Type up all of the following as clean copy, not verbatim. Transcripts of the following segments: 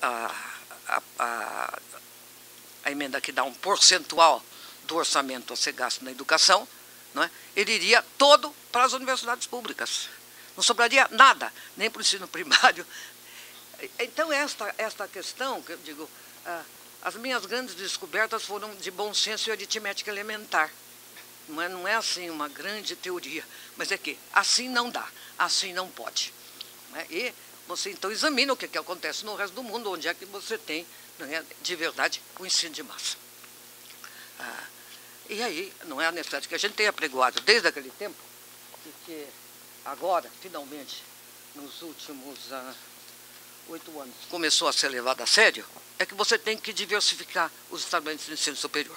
a emenda que dá um percentual do orçamento a ser gasto na educação, não é? Ele iria todo para as universidades públicas. Não sobraria nada, nem para o ensino primário. Então, esta questão, que eu digo, as minhas grandes descobertas foram de bom senso e aritmética elementar. Não é assim uma grande teoria, mas é que assim não dá, assim não pode. Não é? E você então examina o que acontece no resto do mundo, onde é que você tem, não é, de verdade, o ensino de massa. E aí, não é a necessidade que a gente tenha apregoado desde aquele tempo, que agora, finalmente, nos últimos 8 anos, começou a ser levado a sério, é que você tem que diversificar os estabelecimentos de ensino superior.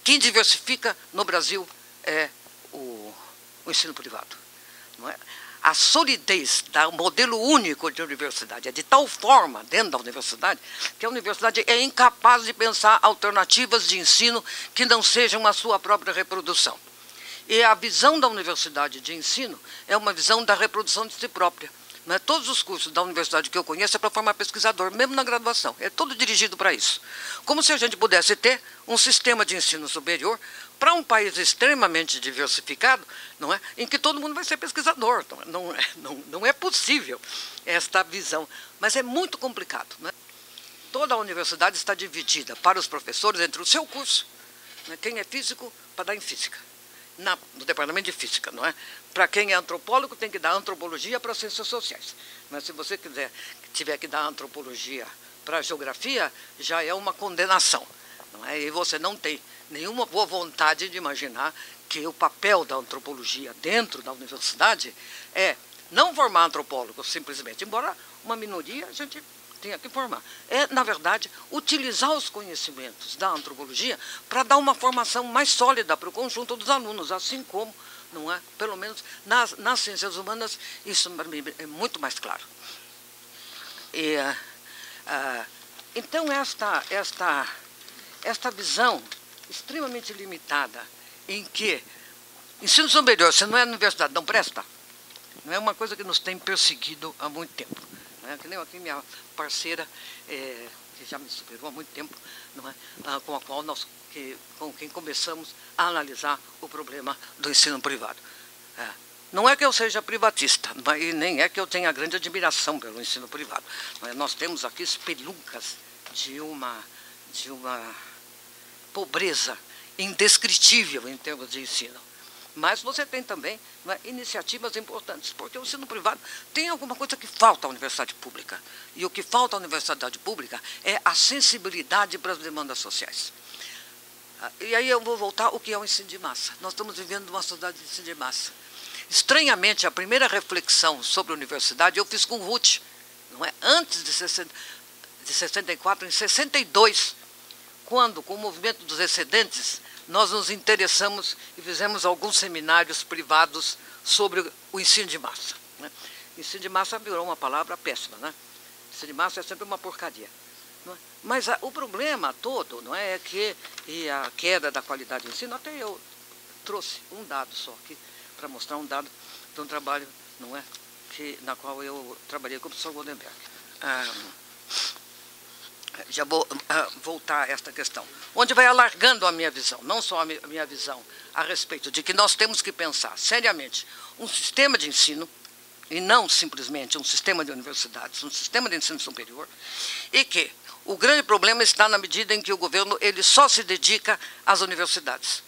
Quem diversifica no Brasil é o ensino privado. Não é? A solidez do modelo único de universidade é de tal forma dentro da universidade que a universidade é incapaz de pensar alternativas de ensino que não sejam a sua própria reprodução. E a visão da universidade de ensino é uma visão da reprodução de si própria. Não é? Todos os cursos da universidade que eu conheço é para formar pesquisador, mesmo na graduação. É todo dirigido para isso. Como se a gente pudesse ter um sistema de ensino superior para um país extremamente diversificado, não é? Em que todo mundo vai ser pesquisador. Não é possível esta visão. Mas é muito complicado. Não é? Toda a universidade está dividida para os professores entre o seu curso, né? Quem é físico, para dar em física. No departamento de física, não é? Para quem é antropólogo, tem que dar antropologia para ciências sociais. Mas se você tiver que dar antropologia para geografia, já é uma condenação. Não é? E você não tem nenhuma boa vontade de imaginar que o papel da antropologia dentro da universidade é não formar antropólogos, simplesmente, embora uma minoria a gente tenha que formar. É, na verdade, utilizar os conhecimentos da antropologia para dar uma formação mais sólida para o conjunto dos alunos, assim como, não é? Pelo menos nas ciências humanas, isso para mim é muito mais claro. Então, esta visão extremamente limitada, em que ensino superior, se não é universidade, não presta, não é uma coisa que nos tem perseguido há muito tempo. Não é? Que nem aqui minha parceira, que já me superou há muito tempo, não é? Com a qual com quem começamos a analisar o problema do ensino privado. Não é que eu seja privatista, e nem é que eu tenha grande admiração pelo ensino privado. Não é? Nós temos aqui espeluncas de uma pobreza indescritível em termos de ensino. Mas você tem também, não é, iniciativas importantes, porque o ensino privado tem alguma coisa que falta à universidade pública. E o que falta à universidade pública é a sensibilidade para as demandas sociais. E aí eu vou voltar ao que é o ensino de massa. Nós estamos vivendo uma sociedade de ensino de massa. Estranhamente, a primeira reflexão sobre a universidade eu fiz com o Ruth, não é? Antes de 64, em 62, quando, com o movimento dos excedentes, nós nos interessamos e fizemos alguns seminários privados sobre o ensino de massa. Né? Ensino de massa virou uma palavra péssima, né? Ensino de massa é sempre uma porcaria. Não é? Mas o problema todo, não é que a queda da qualidade do ensino, até eu trouxe um dado só aqui, para mostrar um dado de um trabalho, não é, na qual eu trabalhei com o professor Goldenberg. Já vou voltar a esta questão, onde vai alargando a minha visão, não só a minha visão a respeito de que nós temos que pensar seriamente um sistema de ensino, e não simplesmente um sistema de universidades, um sistema de ensino superior, e que o grande problema está na medida em que o governo ele só se dedica às universidades,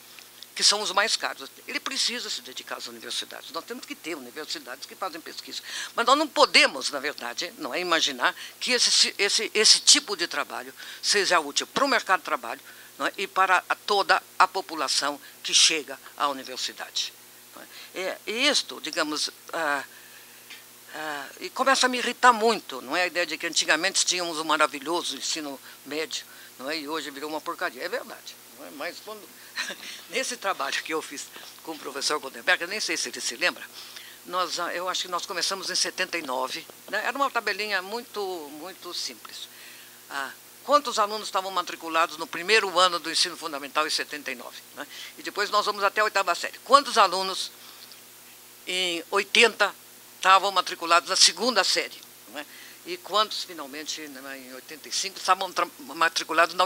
que são os mais caros. Ele precisa se dedicar às universidades. Nós temos que ter universidades que fazem pesquisa. Mas nós não podemos, na verdade, não é imaginar que esse tipo de trabalho seja útil para o mercado de trabalho, não é, e para toda a população que chega à universidade. Não é? E isto, digamos, e começa a me irritar muito, não é, a ideia de que antigamente tínhamos um maravilhoso ensino médio, não é, e hoje virou uma porcaria. É verdade, não é? Mas quando... Nesse trabalho que eu fiz com o professor Goldenberg, eu nem sei se ele se lembra, eu acho que nós começamos em 79, né? Era uma tabelinha muito simples. Quantos alunos estavam matriculados no primeiro ano do ensino fundamental em 79? Né? E depois nós vamos até a 8ª série. Quantos alunos em 80 estavam matriculados na 2ª série? Não é? e quantos finalmente, em 85, estavam matriculados na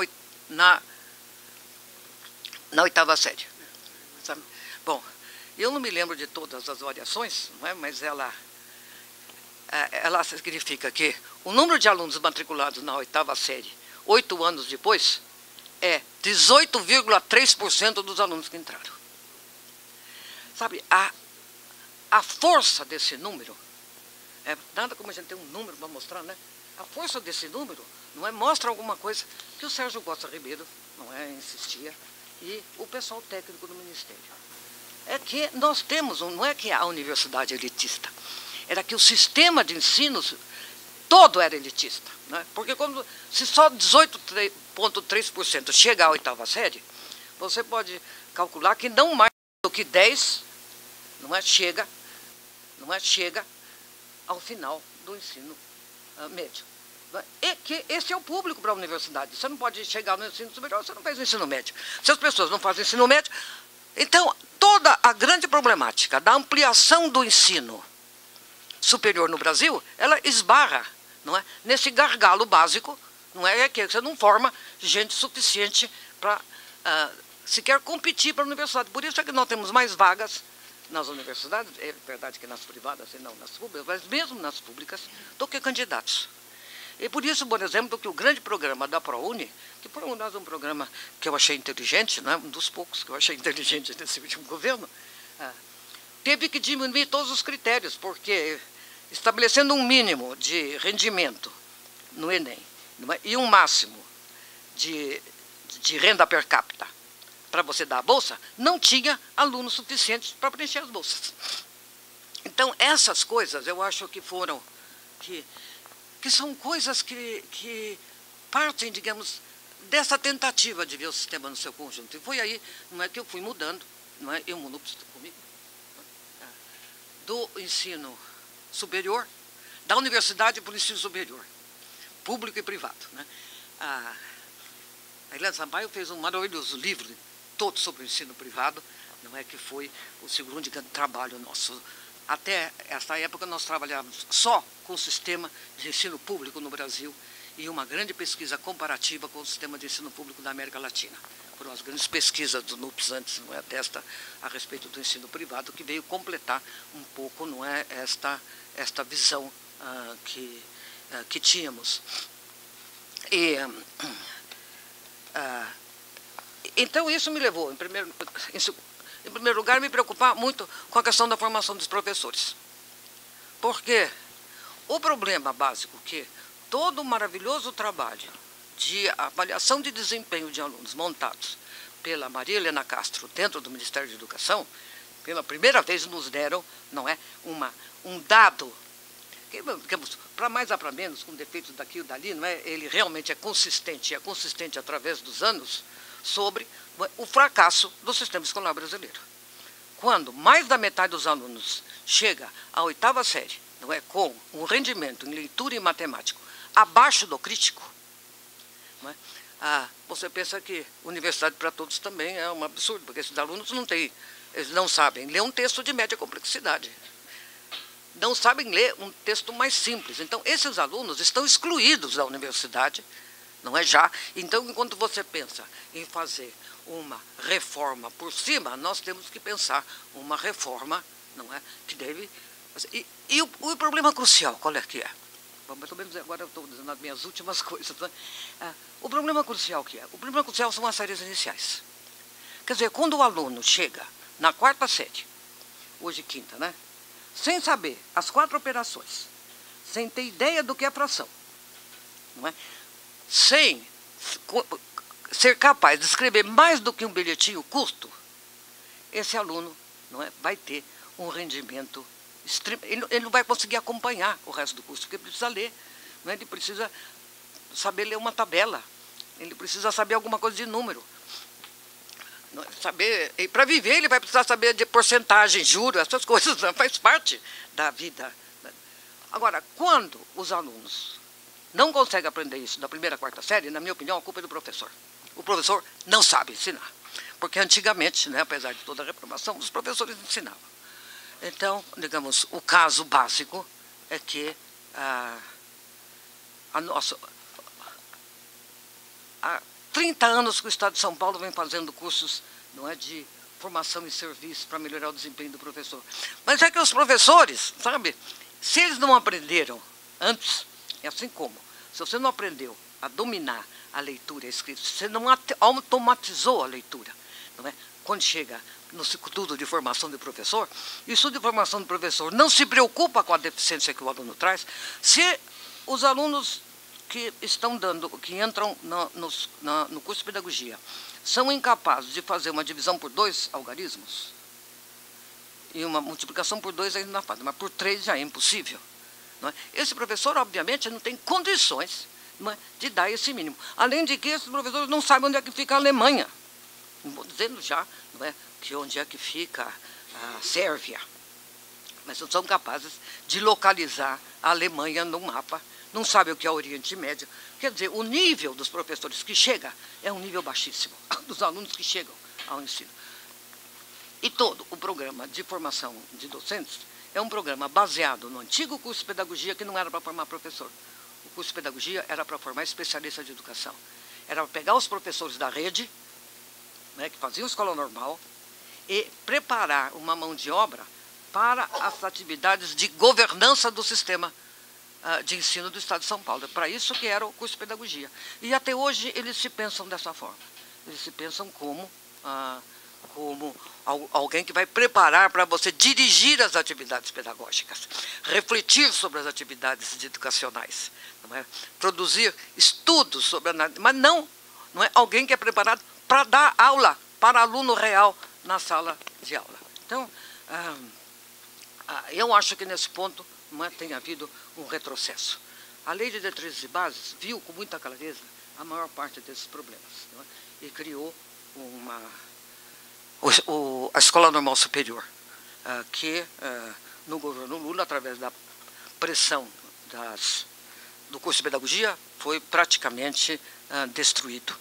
oitava série. Sabe? Bom, eu não me lembro de todas as variações, não é? Mas ela significa que o número de alunos matriculados na oitava série, 8 anos depois, é 18,3% dos alunos que entraram. Sabe, a força desse número, nada como a gente ter um número para mostrar, né? A força desse número não é, mostra alguma coisa que o Sérgio Costa Ribeiro não é, insistia, e o pessoal técnico do Ministério. É que nós temos, não é que a universidade é elitista, era que o sistema de ensino todo era elitista. Né? Porque se só 18,3% chega à oitava série, você pode calcular que não mais do que 10 chega ao final do ensino médio. E que esse é o público para a universidade. Você não pode chegar no ensino superior, você não faz o ensino médio. Se as pessoas não fazem ensino médio, então toda a grande problemática da ampliação do ensino superior no Brasil, ela esbarra, não é, nesse gargalo básico, não é, que você não forma gente suficiente para sequer competir para a universidade. Por isso é que nós temos mais vagas nas universidades, é verdade que nas privadas e não nas públicas, mas mesmo nas públicas, do que candidatos. E por isso, por exemplo, que o grande programa da ProUni, que por um lado é um programa que eu achei inteligente, né, um dos poucos que eu achei inteligente nesse último governo, teve que diminuir todos os critérios, porque estabelecendo um mínimo de rendimento no Enem e um máximo de renda per capita para você dar a bolsa, não tinha alunos suficientes para preencher as bolsas. Então, essas coisas eu acho que foram, que são coisas que partem, digamos, dessa tentativa de ver o sistema no seu conjunto. E foi aí, não é, que eu fui mudando, não é, eu mudo comigo, do ensino superior, da universidade para o ensino superior, público e privado. Né? A Helena Sampaio fez um maravilhoso livro todo sobre o ensino privado, não é, que foi o segundo grande trabalho nosso. Até essa época nós trabalhávamos só com o sistema de ensino público no Brasil e uma grande pesquisa comparativa com o sistema de ensino público da América Latina. Foram as grandes pesquisas do NUPS antes, não é, desta, a respeito do ensino privado, que veio completar um pouco, não é, esta visão que tínhamos. Então isso me levou, em primeiro lugar, a me preocupar muito com a questão da formação dos professores. Porque o problema básico que todo o maravilhoso trabalho de avaliação de desempenho de alunos montados pela Maria Helena Castro dentro do Ministério da Educação, pela primeira vez nos deram, não é, um dado, para mais ou para menos, com defeitos daqui e dali, não é, ele realmente é consistente através dos anos, sobre o fracasso do sistema escolar brasileiro. Quando mais da metade dos alunos chega à oitava série, não é, com um rendimento em leitura e matemática abaixo do crítico, não é, você pensa que universidade para todos também é um absurdo, porque esses alunos eles não sabem ler um texto de média complexidade, não sabem ler um texto mais simples. Então, esses alunos estão excluídos da universidade, não é já? Então, enquanto você pensa em fazer uma reforma por cima, nós temos que pensar uma reforma, não é, que deve... E o problema crucial, qual é que é? Bom, mais ou menos agora eu estou dizendo as minhas últimas coisas. Né? O problema crucial que é? O problema crucial são as séries iniciais. Quer dizer, quando o aluno chega na quarta série, hoje quinta, né? Sem saber as 4 operações, sem ter ideia do que é fração, não é? Sem ser capaz de escrever mais do que um bilhetinho curto, esse aluno, não é, vai ter um rendimento extremo. Ele não vai conseguir acompanhar o resto do curso, porque ele precisa ler, não é? Ele precisa saber ler uma tabela, ele precisa saber alguma coisa de número. Saber, e para viver ele vai precisar saber de porcentagem, juros, essas coisas, né? Faz parte da vida. Agora, quando os alunos não conseguem aprender isso da primeira à quarta série, na minha opinião, a culpa é do professor. O professor não sabe ensinar. Porque antigamente, né, apesar de toda a reprovação, os professores ensinavam. Então, digamos, o caso básico é que há 30 anos que o Estado de São Paulo vem fazendo cursos, não é, de formação e serviço para melhorar o desempenho do professor. Mas é que os professores, sabe, se eles não aprenderam antes, é assim como, se você não aprendeu a dominar a leitura e a escrita, se você não automatizou a leitura, não é? Quando chega no estudo de formação de professor, o estudo de formação de professor não se preocupa com a deficiência que o aluno traz, se os alunos que estão que entram no curso de pedagogia são incapazes de fazer uma divisão por 2 algarismos, e uma multiplicação por 2 ainda não faz, mas por 3 já é impossível. Não é? Esse professor, obviamente, não tem condições, não é, de dar esse mínimo. Além de que esses professores não sabem onde é que fica a Alemanha. Não vou dizendo já, não é, que onde é que fica a Sérvia. Mas não são capazes de localizar a Alemanha no mapa, não sabem o que é o Oriente Médio. Quer dizer, o nível dos professores que chega é um nível baixíssimo, dos alunos que chegam ao ensino. E todo o programa de formação de docentes é um programa baseado no antigo curso de pedagogia, que não era para formar professor. O curso de pedagogia era para formar especialistas de educação. Era para pegar os professores da rede, né, que faziam escola normal, e preparar uma mão de obra para as atividades de governança do sistema de ensino do Estado de São Paulo. É para isso que era o curso de pedagogia. E até hoje eles se pensam dessa forma. Eles se pensam como alguém que vai preparar para você dirigir as atividades pedagógicas, refletir sobre as atividades educacionais, não é? Produzir estudos sobre a... Mas não é alguém que é preparado para dar aula para aluno real na sala de aula. Então, eu acho que nesse ponto não é, tem havido um retrocesso. A Lei de Diretrizes e Bases viu com muita clareza a maior parte desses problemas, não é? E criou a Escola Normal Superior, que no governo Lula, através da pressão do curso de pedagogia, foi praticamente destruído.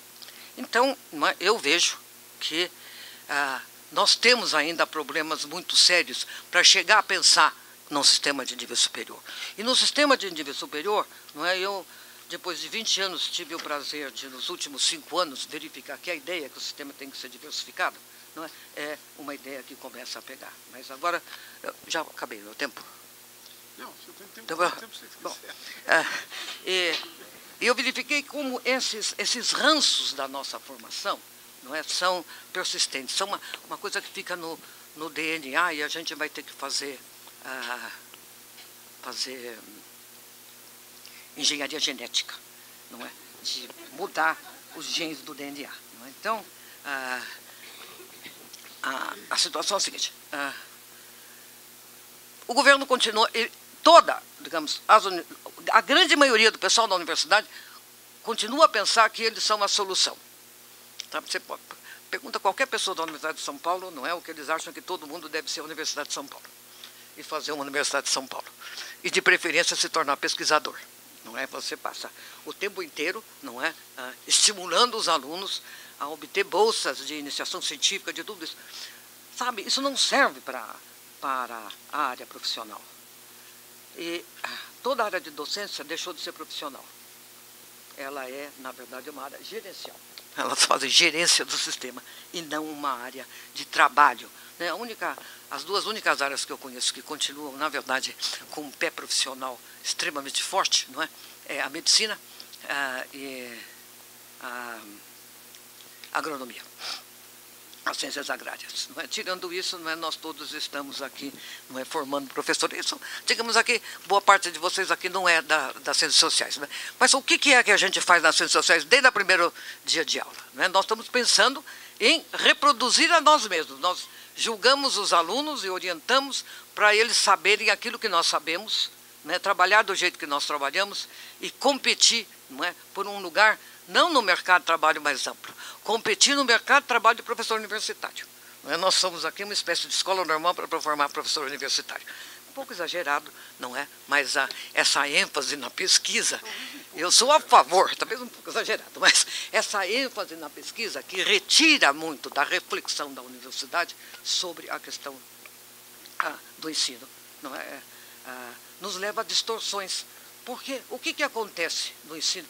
Então, eu vejo que nós temos ainda problemas muito sérios para chegar a pensar num sistema de nível superior. E no sistema de nível superior, não é, eu, depois de 20 anos, tive o prazer de, nos últimos 5 anos, verificar que a ideia que o sistema tem que ser diversificado, não é uma ideia que começa a pegar. Mas agora, já acabei meu tempo. Não, você tem tempo. Então, bom, e eu verifiquei como esses ranços da nossa formação, não é, são persistentes, são uma coisa que fica no DNA, e a gente vai ter que fazer engenharia genética, não é, de mudar os genes do DNA. Não é? Então, a situação é a seguinte: o governo continua, digamos, a grande maioria do pessoal da universidade continua a pensar que eles são a solução. Sabe, você pergunta a qualquer pessoa da Universidade de São Paulo, não é, o que eles acham que todo mundo deve ser a Universidade de São Paulo. E fazer uma Universidade de São Paulo. E, de preferência, se tornar pesquisador. Não é? Você passa o tempo inteiro, não é, estimulando os alunos a obter bolsas de iniciação científica, de tudo isso. Sabe, isso não serve para a área profissional. E toda a área de docência deixou de ser profissional. Ela é, na verdade, uma área gerencial. Elas fazem gerência do sistema e não uma área de trabalho. Né? As duas únicas áreas que eu conheço que continuam, na verdade, com um pé profissional extremamente forte, não é? É a medicina e a agronomia, as ciências agrárias. Não é? Tirando isso, não é, nós todos estamos aqui, não é, formando professores. Isso, digamos aqui, boa parte de vocês aqui não é das ciências sociais. Né? Mas o que é que a gente faz nas ciências sociais desde o primeiro dia de aula? Né? Nós estamos pensando em reproduzir a nós mesmos. Nós julgamos os alunos e orientamos para eles saberem aquilo que nós sabemos, né? Trabalhar do jeito que nós trabalhamos e competir, não é, por um lugar, não no mercado de trabalho mais amplo, competir no mercado de trabalho de professor universitário. Não é? Nós somos aqui uma espécie de escola normal para formar professor universitário. Um pouco exagerado, não é? Mas essa ênfase na pesquisa, eu sou a favor, talvez um pouco exagerado, mas essa ênfase na pesquisa que retira muito da reflexão da universidade sobre a questão do ensino, não é? Nos leva a distorções. Porque o que acontece no ensino